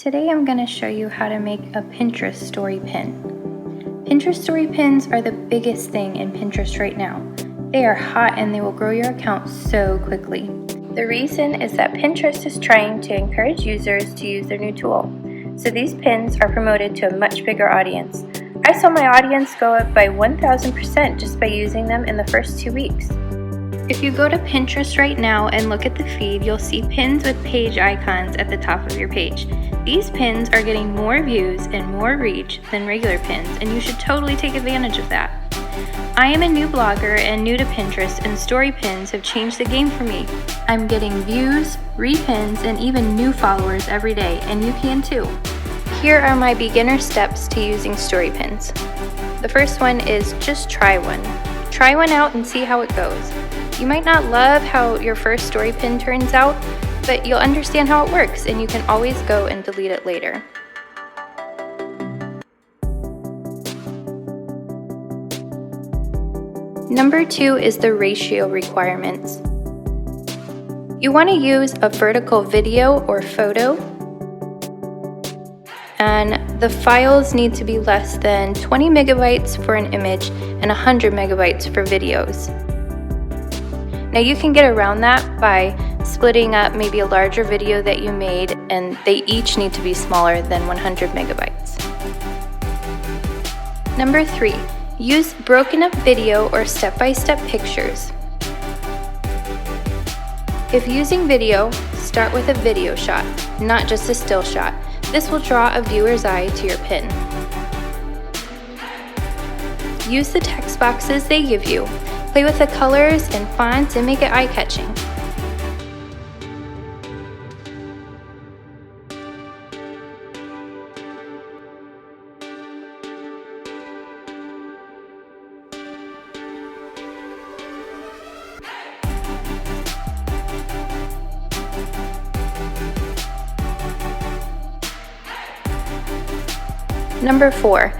Today I'm going to show you how to make a Pinterest story pin. Pinterest story pins are the biggest thing in Pinterest right now. They are hot and they will grow your account so quickly. The reason is that Pinterest is trying to encourage users to use their new tool. So these pins are promoted to a much bigger audience. I saw my audience go up by 1,000% just by using them in the first 2 weeks. If you go to Pinterest right now and look at the feed, you'll see pins with page icons at the top of your page. These pins are getting more views and more reach than regular pins, and you should totally take advantage of that. I am a new blogger and new to Pinterest, and story pins have changed the game for me. I'm getting views, repins, and even new followers every day, and you can too. Here are my beginner steps to using story pins. The first one is just try one. Try one out and see how it goes. You might not love how your first story pin turns out, but you'll understand how it works and you can always go and delete it later. Number 2 is the ratio requirements. You want to use a vertical video or photo, and the files need to be less than 20 megabytes for an image and 100 megabytes for videos. Now you can get around that by splitting up maybe a larger video that you made, and they each need to be smaller than 100 megabytes. Number 3, use broken up video or step-by-step pictures. If using video, start with a video shot, not just a still shot. This will draw a viewer's eye to your pin. Use the text boxes they give you. Play with the colors and fonts and make it eye-catching. Number 4,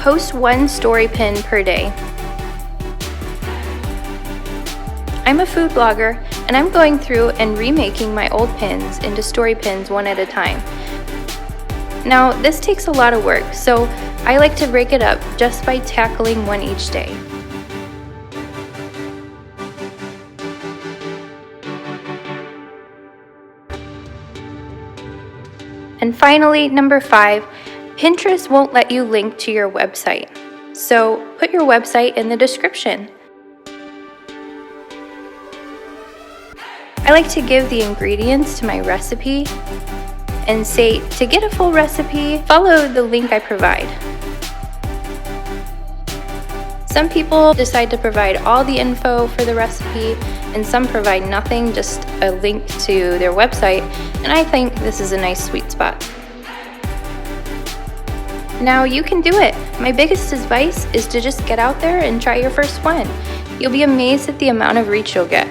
post one story pin per day. I'm a food blogger, and I'm going through and remaking my old pins into story pins one at a time. Now, this takes a lot of work, so I like to break it up just by tackling one each day. And finally, number 5, Pinterest won't let you link to your website. So put your website in the description. I like to give the ingredients to my recipe and say, to get a full recipe, follow the link I provide. Some people decide to provide all the info for the recipe, and some provide nothing, just a link to their website, and I think this is a nice sweet spot. Now you can do it. My biggest advice is to just get out there and try your first one. You'll be amazed at the amount of reach you'll get.